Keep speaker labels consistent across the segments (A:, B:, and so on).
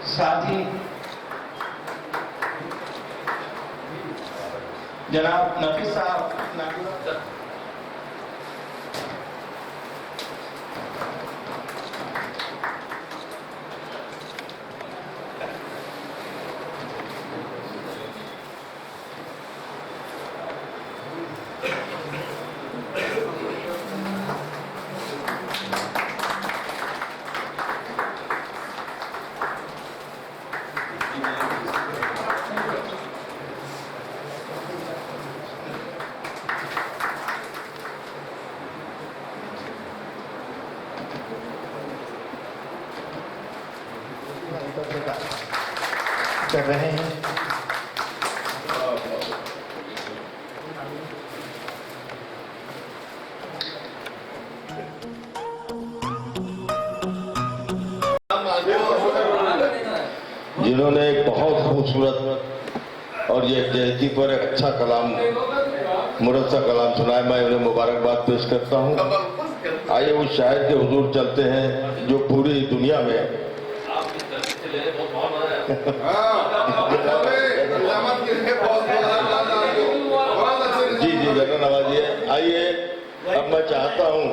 A: साथ ही जनाब नफीस साहब कर रहे हैं।
B: जिन्होंने एक बहुत खूबसूरत और ये जयंती पर एक अच्छा कलाम मुरस्सा कलाम सुनाया, मैं उन्हें मुबारकबाद पेश करता हूँ। आइए उस शायर के हुजूर चलते हैं जो पूरी दुनिया में जी जी जरा नवाजिए। आइए अब मैं चाहता हूँ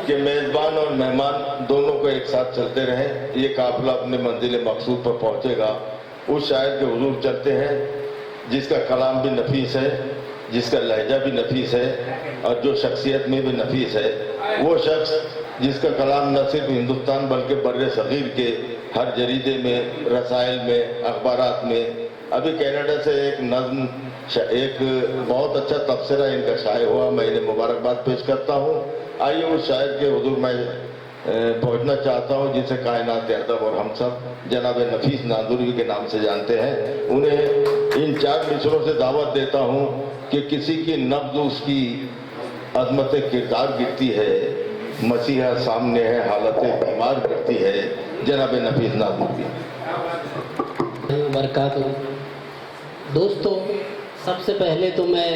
B: कि मेजबान और मेहमान दोनों को एक साथ चलते रहें। ये काफिला अपने मंजिल मकसूद पर पहुंचेगा। उस शायर के हुजूर चलते हैं जिसका कलाम भी नफीस है, जिसका लहजा भी नफीस है और जो शख्सियत में भी नफीस है। वो शख्स जिसका कलाम न सिर्फ हिंदुस्तान बल्कि बर्रे सगीर के हर जरीदे में, रसायल में, अखबारात में। अभी कनाडा से एक नज्म, एक बहुत अच्छा तबसरा इनका शाये हुआ, मैं इन्हें मुबारकबाद पेश करता हूँ। आइए उस शायर के हुजूर मैं पहुँचना चाहता हूँ जिसे कायनात अदब और हम सब जनाब नफीस नांदूरी के नाम से जानते हैं। उन्हें इन 4 मिसरों से दावत देता हूँ कि किसी की नब्ज़ उसकी अजमत किरदार गिरती है, मसीहा सामने है हालत बीमार गिरती है। जनाब नफीस नांदूरी।
C: बरकातुहू। दोस्तों, सबसे पहले तो मैं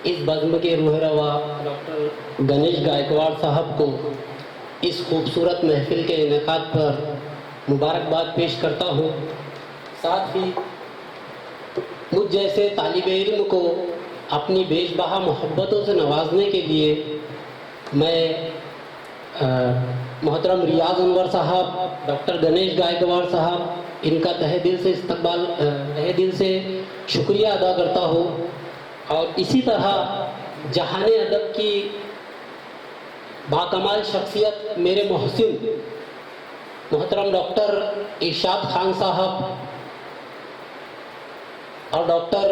C: इस बज़्म के रूह रवा डॉक्टर गणेश गायकवाड़ साहब को इस खूबसूरत महफिल के इनेकाद पर मुबारकबाद पेश करता हूँ। साथ ही मुझ जैसे तालिब इल्म को अपनी बेशबहा मोहब्बतों से नवाजने के लिए मैं मोहतरम रियाज अनवर साहब, डॉक्टर गणेश गायकवाड़ साहब, इनका तहे दिल से शुक्रिया अदा करता हूँ। और इसी तरह जहाने अदब की बाकमाल शख्सियत मेरे मोहसिन मोहतरम डॉक्टर इरशाद खान साहब और डॉक्टर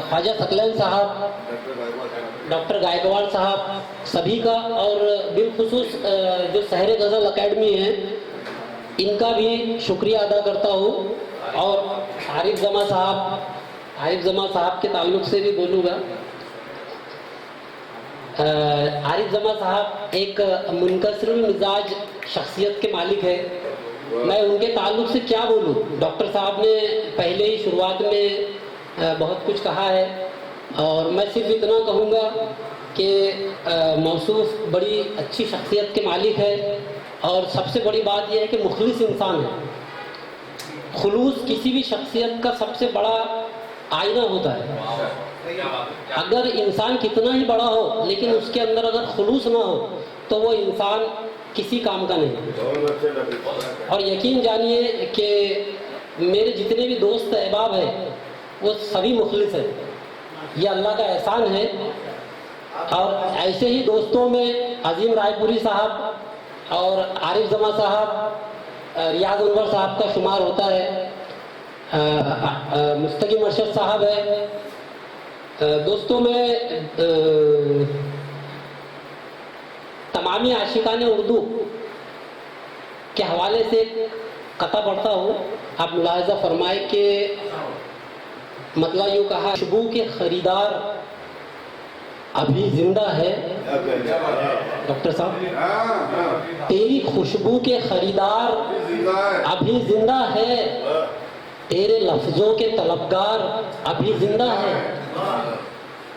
C: ख्वाजा सकलैन साहब, डॉक्टर गायकवाड़ साहब, सभी का, और बिलखुसूस जो शहर गज़ल अकेडमी है इनका भी शुक्रिया अदा करता हूँ। और आरिफ जमा साहब के ताल्लुक से भी बोलूँगा। आरिफ जमा साहब एक मुनकसिरुल मिजाज शख्सियत के मालिक है। मैं उनके ताल्लुक से क्या बोलूँ। डॉक्टर साहब ने पहले ही शुरुआत में बहुत कुछ कहा है और मैं सिर्फ इतना कहूँगा कि मौसूफ बड़ी अच्छी शख्सियत के मालिक है और सबसे बड़ी बात यह है कि मुखलिस इंसान है। खुलूस किसी भी शख्सियत का सबसे बड़ा आईना होता है। अगर इंसान कितना ही बड़ा हो लेकिन उसके अंदर अगर खुलूस ना हो तो वो इंसान किसी काम का नहीं। और यकीन जानिए कि मेरे जितने भी दोस्त अहबाब हैं वो सभी मुखलिस हैं। ये अल्लाह का एहसान है। और ऐसे ही दोस्तों में अजीम रायपुरी साहब और आरिफ जमा साहब, रियाज अनवर साहब का शुमार होता है, मुस्तकीम अरशद साहब है। दोस्तों में तमामी आशिकाने उर्दू के हवाले से कथा पढ़ता हूँ। आप मुलाहजा फरमाए कि मतलब यूँ कहा, खुशबू के खरीदार अभी जिंदा है। डॉक्टर साहब, तेरी खुशबू के खरीदार अभी जिंदा है, तेरे लफ्जों के तलबगार अभी जिंदा है,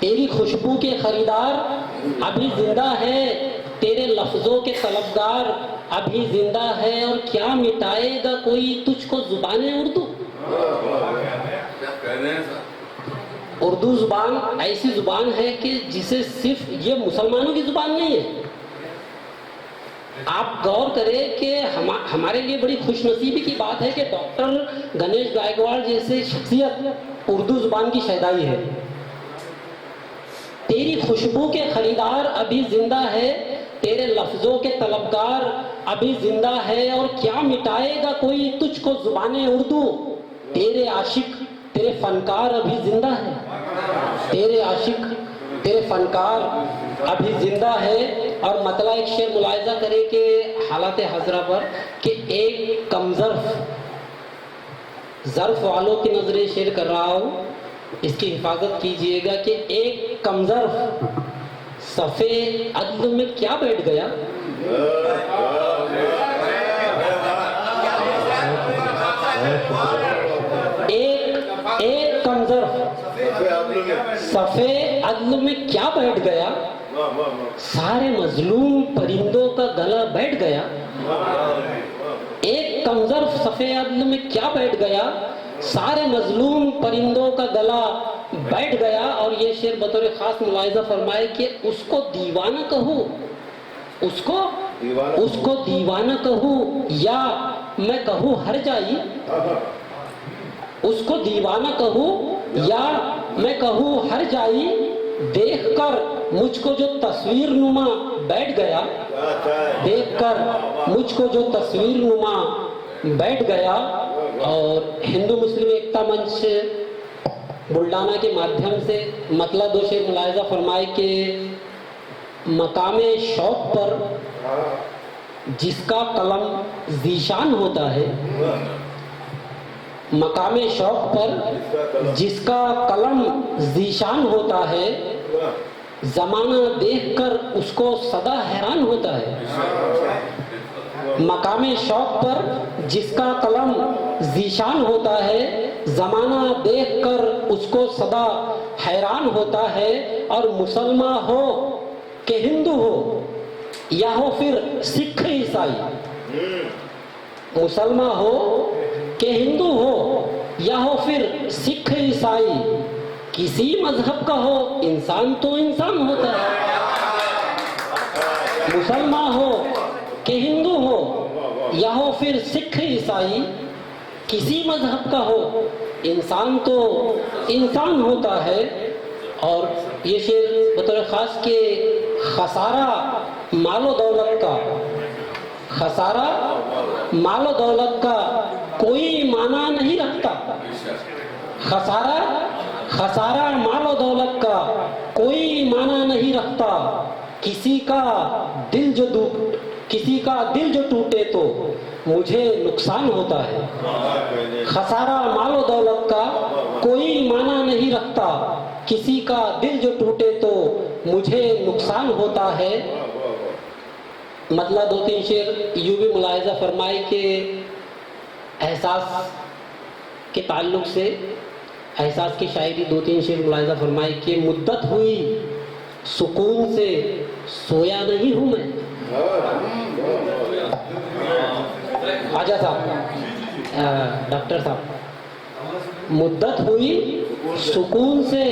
C: तेरी खुशबू के खरीदार अभी जिंदा है, तेरे लफ्जों के तलबगार अभी जिंदा है, और क्या मिटाएगा कोई तुझको जुबाने उर्दू। उर्दू जुबान ऐसी जुबान है कि जिसे सिर्फ ये मुसलमानों की जुबान नहीं है। आप गौर करें कि हमारे लिए बड़ी खुशनसीबी की बात है कि डॉक्टर गणेश गायकवाड़ जैसे शख्सियत उर्दू जुबान की शहदाई है। तेरी खुशबू के खरीदार अभी जिंदा है, तेरे लफ्जों के तलबगार अभी जिंदा है, और क्या मिटाएगा कोई तुझको जुबाने उर्दू। तेरे आशिक तेरे फनकार अभी जिंदा है, तेरे आशिक तेरे फनकार अभी जिंदा है। और मतलब एक शेर मुलायजा करे कि हालात हजरा पर कि एक कमजर्फ ज़र्फ वालों की नजरें शेर कर रहा हूँ, इसकी हिफाजत कीजिएगा कि एक कमजर्फ सफ़े अदल में क्या बैठ गया। एक कमजर्फ सफ़े अदल में क्या बैठ गया, सारे मजलूम परिंदों का गला बैठ गया। एक कमजर्फ सफ़े अदल में क्या बैठ गया, सारे मजलूम परिंदों का गला बैठ गया। और ये शेर बतौर खास मुलाहिजा फरमाए कि उसको दीवाना कहूँ, उसको दीवाना कहूँ या मैं कहूँ हर जाई, उसको दीवाना कहूँ या मैं कहूँ हर जाई, देखकर मुझको जो तस्वीर नुमा बैठ गया, देखकर मुझको जो तस्वीर नुमा बैठ गया। और हिंदू मुस्लिम एकता मंच बुल्डाना के माध्यम से मतलब दो शेर मुलाहिजा फरमाए कि मकामे शौक पर जिसका कलम ज़ीशान होता है, मकामे शौक पर जिसका कलम ज़ीशान होता है, ज़माना देखकर उसको सदा हैरान होता है। मकामे शौक पर जिसका कलम ज़ीशान होता है, ज़माना देखकर उसको सदा हैरान होता है। और मुसलमान हो कि हिंदू हो या हो फिर सिख ईसाई, मुसलमान हो कि हिंदू हो या हो फिर सिख ईसाई, किसी मजहब का हो इंसान तो इंसान होता है। मुसलमान हो कि हिंदू हो या हो फिर सिख ईसाई, किसी मजहब का हो इंसान तो इंसान होता है। और ये शेर बतौर खास के खसारा मालो दौलत का, खसारा मालो दौलत का कोई माना नहीं रखता, खसारा मालो दौलत का कोई माना नहीं रखता, किसी का दिल जो टूटे तो मुझे नुकसान होता है। खसारा मालो दौलत का कोई माना नहीं रखता, किसी का दिल जो टूटे तो मुझे नुकसान होता है। मतलब दो तीन शेर यूं भी मुलाहिजा फरमाए कि एहसास के ताल्लुक से, एहसास की शायरी दो तीन शेर मुलाहिजा फरमाए कि मुद्दत हुई सुकून से सोया नहीं हूँ मैं। आजा साहब, डॉक्टर साहब, मुद्दत हुई सुकून से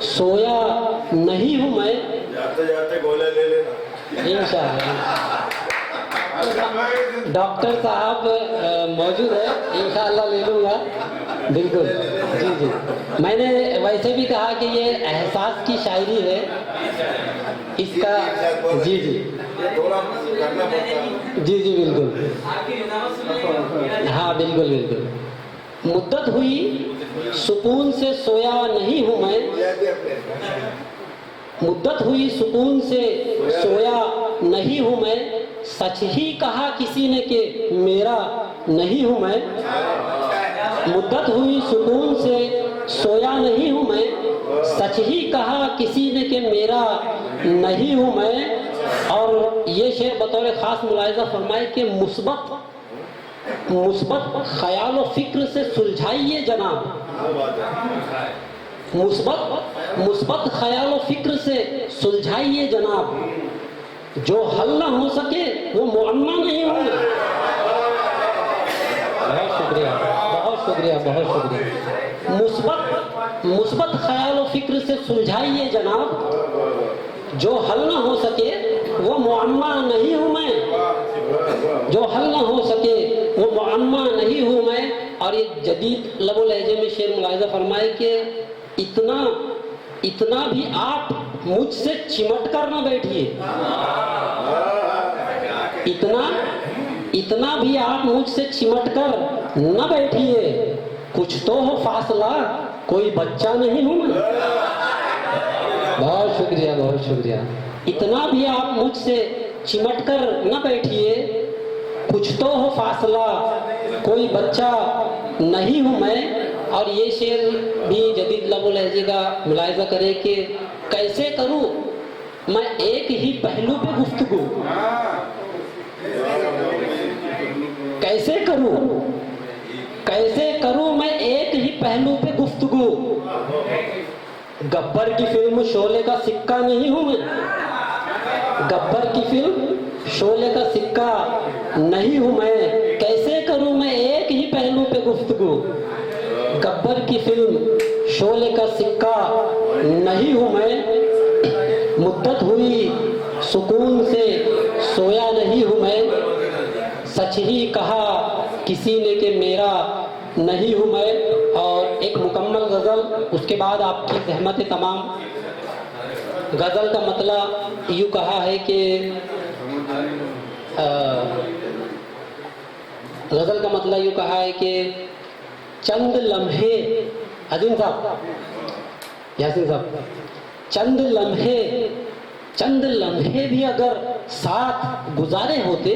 C: सोया नहीं हूँ मैं,
B: जाते जाते गोले ले लेना
C: इंशाअल्लाह। डॉक्टर साहब मौजूद है, इंशाअल्लाह ले लूँगा, बिल्कुल। जी जी, मैंने वैसे भी कहा कि ये एहसास की शायरी है इसका। जी जी जी जी बिल्कुल, हाँ बिल्कुल बिल्कुल। मुद्दत हुई सुकून से सोया नहीं हूँ मैं, मुद्दत हुई सुकून से सोया नहीं हूँ मैं, सच ही कहा किसी ने कि मेरा नहीं हूँ मैं। मुद्दत हुई सुकून से सोया नहीं हूँ मैं, सच ही कहा किसी ने कि मेरा नहीं हूँ मैं। और ये शेर बतौर खास मुलाहिजा फरमाए कि मुस्बत मुस्बत ख्याल और फिक्र से सुलझाइए जनाब, मुस्बत ख्याल और फिक्र से सुलझाइए जनाब, जो हल ना हो सके वो मुअम्मा नहीं होगा। बहुत शुक्रिया, बहुत शुक्रिया, बहुत शुक्रिया। मुस्बत ख्याल और फिक्र से सुलझाइए जनाब, जो हल ना हो सके वो मुअम्मा नहीं हूँ मैं, जो हल ना हो सके वो मुअम्मा नहीं हूँ मैं। और ये जदीद लबो लहजे में शेर मुलाहिजा फरमाए कि इतना भी आप मुझसे चिमट कर ना बैठिए, इतना भी आप मुझसे चिमट कर न बैठिए, कुछ तो हो फासला, कोई बच्चा नहीं हूं मैं। बहुत शुक्रिया, बहुत शुक्रिया। इतना भी आप मुझसे चिमट कर न बैठिए, कुछ तो हो फासला, कोई बच्चा नहीं हूं मैं। और ये शेर भी जदीद लबो लहजे का मुलाहिजा करे कि कैसे करूं मैं एक ही पहलू पे गुफ्तगू, कैसे करूं मैं एक ही पहलू पे गुफ्तगू। गब्बर की फिल्म शोले का सिक्का नहीं हूं मैं, गब्बर की फिल्म शोले का सिक्का नहीं हूं मैं। कैसे करूं मैं एक ही पहलू पे गुफ्तगू, गब्बर की फिल्म शोले का सिक्का नहीं हूं मैं। मुद्दत हुई सुकून से सोया नहीं हूं मैं, सच ही कहा किसी ने कि मेरा नहीं हूं मैं। और एक मुकम्मल गज़ल, उसके बाद आपकी ज़हमत तमाम। गज़ल का मतलब यूँ कहा है कि गज़ल का मतलब यूँ कहा है कि चंद लम्हे, अजीम साहब, यासीन साहब, चंद लम्हे भी अगर साथ गुजारे होते,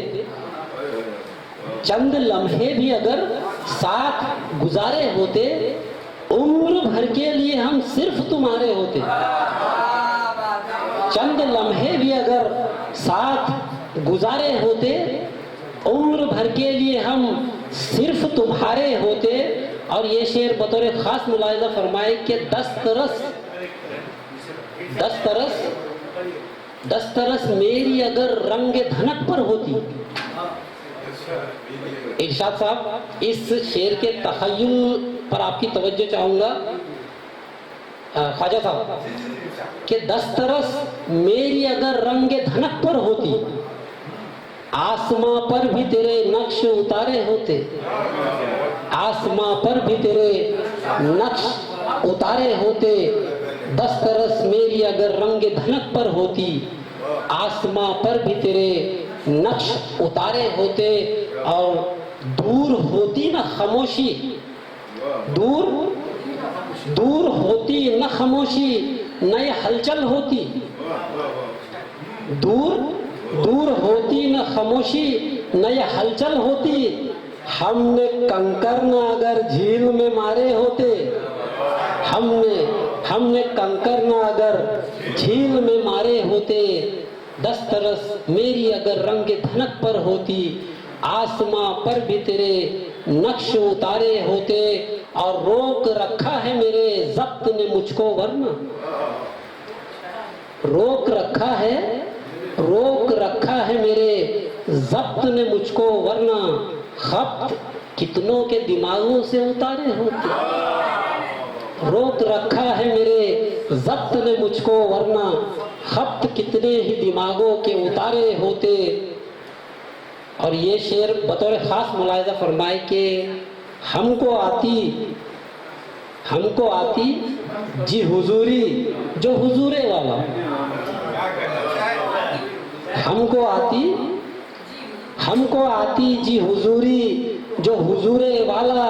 C: चंद लम्हे भी अगर साथ गुजारे होते, उम्र भर के लिए हम सिर्फ तुम्हारे होते। चंद लम्हे भी अगर साथ गुजारे होते, उम्र भर के लिए हम सिर्फ तुम्हारे होते। और ये शेर बतौर खास मुलाहिजा फरमाए कि दस तरस मेरी अगर रंग धनक पर होती। इरशाद साहब, इस शेर के तखय्युल पर आपकी तवज्जो चाहूंगा ख्वाजा साहब, कि 10 तरस मेरी अगर रंग धनक पर होती, आसमां पर भी तेरे नक्श उतारे होते, आसमां पर भी तेरे नक्श उतारे होते। 10 तरस मेरी अगर रंग धनक पर होती, आसमां पर भी तेरे नक्श उतारे होते। और दूर होती न खामोशी, दूर होती न खामोशी, न ये हलचल होती। दूर होती न खामोशी, न ये हलचल होती। हमने कंकर न अगर झील में मारे होते, हमने कंकर न अगर झील में मारे होते। 10 तरस मेरी अगर रंग धनक पर होती, आसमां पर भी तेरे नक्श उतारे होते। और रोक रखा है मेरे ज़ब्त ने मुझको, वरना रोक रखा है मेरे ज़ब्त ने मुझको, वरना खत कितनों के दिमागों से उतारे होते। रोक रखा है मेरे ज़ब्त ने मुझको, वरना खत कितने ही दिमागों के उतारे होते। और ये शेर बतौर खास मुलाहिजा फरमाए कि हमको आती जी हुजूरी जो हुजूरे वाला, हमको आती जी हुजूरी जो हुजूरे वाला।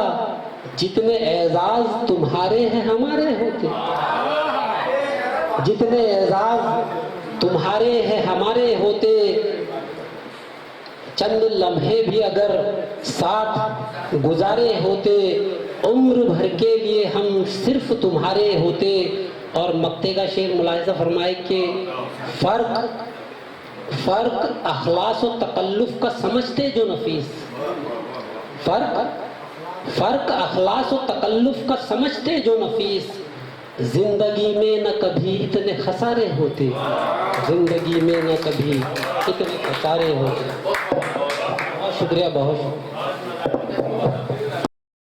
C: जितने एजाज तुम्हारे हैं हमारे होते, जितने एजाज तुम्हारे हैं हमारे होते। चंद लम्हे भी अगर साथ गुजारे होते, उम्र भर के लिए हम सिर्फ तुम्हारे होते। और मक्ते का शेर मुलाहिजा फरमाए कि फर्क अखलास और तकल्लुफ का समझते जो नफीस, फर्क अखलास और तकल्लुफ का समझते जो नफीस, जिंदगी में न कभी इतने खसारे होते, जिंदगी में न कभी इतने खसारे होते। बहुत शुक्रिया, बहुत शुक्रिया।